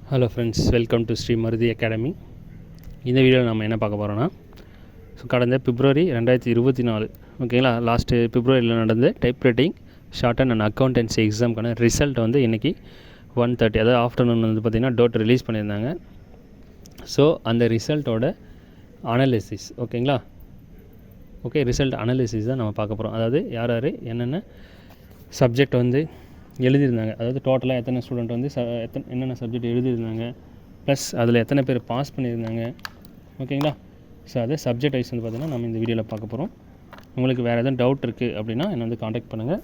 Hello friends, welcome to Shri Maruthi academy. இந்த வீடியோவில் நம்ம என்ன பார்க்க போகிறோன்னா, கடந்த பிப்ரவரி 2024 ஓகேங்களா, லாஸ்ட்டு பிப்ரவரியில் நடந்த டைப்ரைட்டிங் ஷார்ட் அண்ட் அக்கௌண்டன்சி எக்ஸாமுக்கான ரிசல்ட் வந்து இன்றைக்கி 1:30 அதாவது ஆஃப்டர்நூன் வந்து பார்த்திங்கன்னா டோட் ரிலீஸ் பண்ணியிருந்தாங்க. ஸோ அந்த ரிசல்ட்டோட அனாலிசிஸ் ஓகேங்களா, ரிசல்ட் அனாலிசிஸ் தான் நம்ம பார்க்க போகிறோம். அதாவது யார் யார் என்னென்ன சப்ஜெக்ட் வந்து எழுதியிருந்தாங்க, அதாவது டோட்டலாக எத்தனை ஸ்டூடெண்ட் வந்து என்னென்ன சப்ஜெக்ட் எழுதியிருந்தாங்க, ப்ளஸ் அதில் எத்தனை பேர் பாஸ் பண்ணியிருந்தாங்க ஓகேங்களா. ஸோ அதை சப்ஜெக்ட் வைஸ் வந்து பார்த்திங்கன்னா நம்ம இந்த வீடியோவில் பார்க்க போகிறோம். உங்களுக்கு வேறு எதுவும் டவுட் இருக்குது அப்படின்னா என்னை வந்து காண்டாக்ட் பண்ணுங்கள்.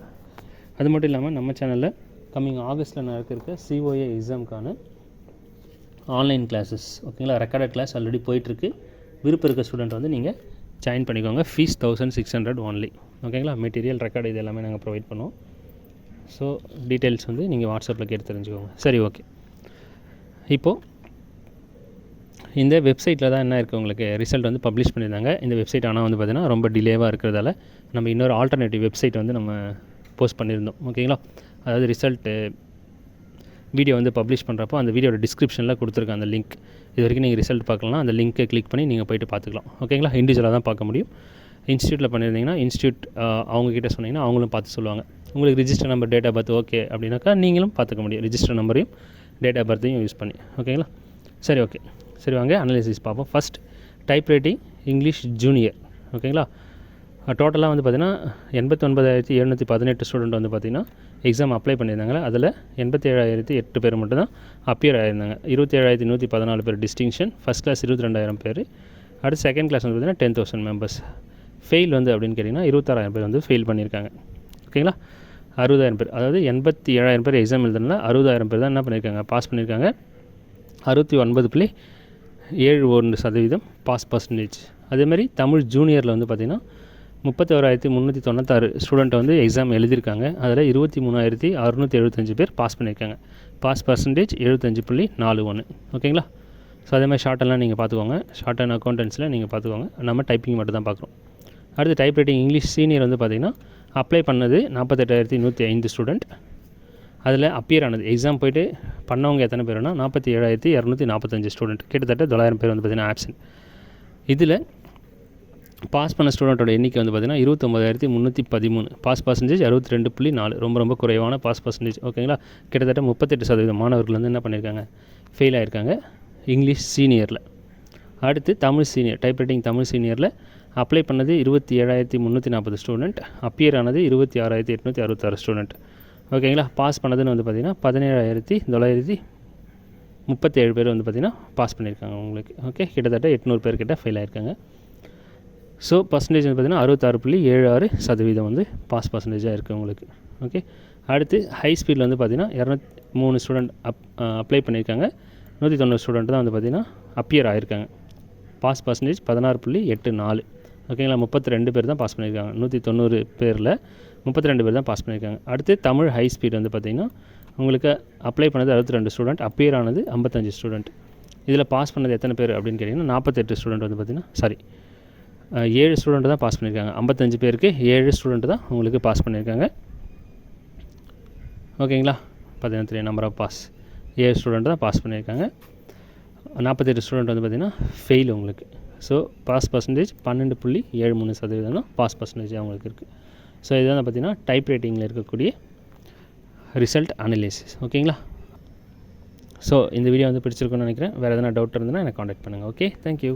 அது மட்டும் இல்லாமல் நம்ம சேனலில் கம்மிங் ஆகஸ்ட்டில் நடக்க சிஓஏ எக்ஸாமுக்கான ஆன்லைன் கிளாஸஸ் ஓகேங்களா, ரெக்கார்டட் கிளாஸ் ஆல்ரெடி போயிட்டுருக்கு. விருப்பம் இருக்க ஸ்டூடெண்ட் வந்து நீங்கள் ஜாயின் பண்ணிக்கோங்க. ஃபீஸ் 1600 ஒன்லி ஓகேங்களா. மெட்டீரியல் ரெக்கார்டு இது எல்லாமே நாங்கள் ப்ரொவைட் பண்ணுவோம். ஸோ டீட்டெயில்ஸ் வந்து நீங்கள் வாட்ஸ்அப்பில் கேட்டு தெரிஞ்சுக்கோங்க. சரி, ஓகே. இப்போது இந்த வெப்சைட்டில் தான் என்ன இருக்குது, உங்களுக்கு ரிசல்ட் வந்து பப்ளிஷ் பண்ணியிருந்தாங்க. இந்த வெப்சைட் ஆனால் வந்து பார்த்திங்கன்னா ரொம்ப டிலேவாக இருக்கிறதால நம்ம இன்னொரு ஆல்டர்னேட்டிவ் வெப்சைட் வந்து நம்ம போஸ்ட் பண்ணியிருந்தோம் ஓகேங்களா. அதாவது ரிசல்ட்டு வீடியோ வந்து பப்ளிஷ் பண்ணுறப்போ அந்த வீடியோட டிஸ்கிரிப்ஷனில் கொடுத்துருக்கேன் அந்த லிங்க். இது வரைக்கும் நீங்கள் ரிசல்ட் பார்க்கலாம், அந்த லிங்க்கை கிளிக் பண்ணி நீங்கள் போய்ட்டு பார்த்துக்கலாம் ஓகேங்களா. இண்டிவிஜுவலாக தான் பார்க்க முடியும். இன்ஸ்டியூட்டில் பண்ணியிருந்தீங்கன்னா இன்ஸ்டியூட் அவங்கக்கிட்ட சொன்னீங்கன்னா அவங்களும் பார்த்து சொல்லுவாங்க. உங்களுக்கு register number, date of birth okay அப்படின்னாக்கா நீங்களும் பார்த்துக்க முடியும், ரிஜிஸ்டர் நம்பரையும் டேட் ஆஃப் பர்த்தையும் யூஸ் பண்ணி ஓகேங்களா. சரி, ஓகே. சரி, வாங்க அனாலிசிஸ் பார்ப்போம். ஃபஸ்ட் டைப்ரைட்டிங் இங்கிலீஷ் ஜூனியர் ஓகேங்களா. டோட்டலாக வந்து பார்த்திங்கன்னா 89,718 ஸ்டூடெண்ட் வந்து பார்த்திங்கன்னா எக்ஸாம் அப்ளை பண்ணியிருந்தாங்க. அதில் 87,008 பேர் மட்டும் தான் அப்பியர் ஆகியிருந்தாங்க. 27,114 பேர் டிஸ்டிங்ஷன். ஃபஸ்ட் கிளாஸ் 22,000 பேர். அடுத்து செகண்ட் கிளாஸ் வந்து பார்த்திங்கன்னா 10,000 மெம்பர்ஸ். ஃபெயில் வந்து அப்படின்னு கேட்டிங்கன்னா 26,000 பேர் வந்து ஃபெயில் பண்ணியிருக்காங்க ஓகேங்களா. 60,000 பேர், அதாவது 87,000 பேர் எக்ஸாம் எழுதுனா 60,000 பேர் தான் என்ன பண்ணியிருக்காங்க, பாஸ் பண்ணியிருக்காங்க. 69.71% பாஸ் பர்சன்டேஜ். அதேமாதிரி தமிழ் ஜூனியரில் வந்து பார்த்திங்கன்னா 31,396 ஸ்டூடெண்ட் வந்து எக்ஸாம் எழுதியிருக்காங்க. அதில் 23,675 பேர் பாஸ் பண்ணியிருக்காங்க. பாஸ் பர்சன்டேஜ் 75.41 ஓகேங்களா. ஸோ அதேமாதிரி ஷார்ட்டெல்லாம் நீங்கள் பார்த்துக்கோங்க. ஷார்ட் அண்ட் அக்கௌண்டன்ஸில் நீங்கள் பார்த்துக்கோங்க. நம்ம டைப்பிங் மட்டும் தான் பார்க்குறோம். அடுத்து டைப்ரைட்டிங் இங்கிலீஷ் சீனியர் வந்து பார்த்திங்கன்னா அப்ளை பண்ணது 48,105 ஸ்டூடெண்ட். அதில் அப்பியர் ஆனது எக்ஸாம் போய்ட்டு பண்ணவங்க எத்தனை பேர்னா 47,245 ஸ்டூடெண்ட். கிட்டத்தட்ட 900 பேர் வந்து பார்த்திங்கன்னா ஆப்சன்ட். இதில் பாஸ் பண்ண ஸ்டூடெண்ட்டோட எண்ணிக்கை வந்து பார்த்திங்கன்னா 29,313. பாஸ் பர்சன்டேஜ் 62.4, ரொம்ப குறைவான பாஸ் பர்சன்டேஜ் ஓகேங்களா. கிட்டத்தட்ட 38% மாணவர்கள் வந்து என்ன பண்ணியிருக்காங்க, ஃபெயில் ஆகியிருக்காங்க இங்கிலீஷ் சீனியரில். அடுத்து தமிழ் சீனியர், டைப்ரைட்டிங் தமிழ் சீனியரில் அப்ளை பண்ணது 27,340 ஸ்டூடெண்ட். அப்பியர் ஆனது 26,866 ஸ்டூடெண்ட் ஓகேங்களா. பாஸ் பண்ணதுன்னு வந்து பார்த்திங்கன்னா 17,937 பேர் வந்து பார்த்திங்கன்னா பாஸ் பண்ணியிருக்காங்க உங்களுக்கு ஓகே. கிட்டத்தட்ட 800 பேர்கிட்ட ஃபெயில் ஆகிருக்காங்க. ஸோ பர்சன்டேஜ் வந்து பார்த்திங்கன்னா 66.76% வந்து பாஸ் பர்சன்டேஜாக இருக்குது உங்களுக்கு ஓகே. அடுத்து ஹை ஸ்பீடில் வந்து பார்த்திங்கன்னா 203 ஸ்டூடெண்ட் அப்ளை பண்ணியிருக்காங்க. 190 ஸ்டூடெண்ட் தான் வந்து பார்த்திங்கன்னா அப்பியர் ஆகியிருக்காங்க. பாஸ் பர்சன்டேஜ் 16.84 ஓகேங்களா. 32 பேர் தான் பாஸ் பண்ணியிருக்காங்க. 190 பேரில் 32 பேர் தான் பாஸ் பண்ணியிருக்காங்க. அடுத்து தமிழ் ஹை ஸ்பீட் வந்து பார்த்திங்கன்னா உங்களுக்கு அப்ளை பண்ணது 62 ஸ்டூடெண்ட், அப்பியர் ஆனது 55 ஸ்டூடெண்ட். இதில் பாஸ் பண்ணது எத்தனை பேர் அப்படின்னு கேட்டிங்கன்னா 48 ஸ்டூடெண்ட் வந்து பார்த்திங்கன்னா 7 ஸ்டூடெண்ட் தான் பாஸ் பண்ணியிருக்காங்க. 55 பேருக்கு 7 ஸ்டூடெண்ட் தான் உங்களுக்கு பாஸ் பண்ணியிருக்காங்க ஓகேங்களா. 13 நம்பர் ஆஃப் பாஸ், 7 ஸ்டூடெண்ட் தான் பாஸ் பண்ணியிருக்காங்க. 48 ஸ்டூடெண்ட் வந்து பார்த்திங்கன்னா ஃபெயில் உங்களுக்கு. ஸோ பாஸ் பர்சன்டேஜ் 12.73% தான் பாஸ் பர்சன்டேஜ் அவங்களுக்கு இருக்குது. ஸோ இதுதான் பார்த்திங்கன்னா டைப்ரைட்டிங்கில் இருக்கக்கூடிய ரிசல்ட் அனலைசிஸ் ஓகேங்களா. ஸோ இந்த வீடியோ வந்து பிடிச்சிருக்குன்னு நினைக்கிறேன். வேறு எதனா டவுட் இருந்ததுன்னா எனக்கு காண்டாக்ட் பண்ணுங்கள். Okay, thank you.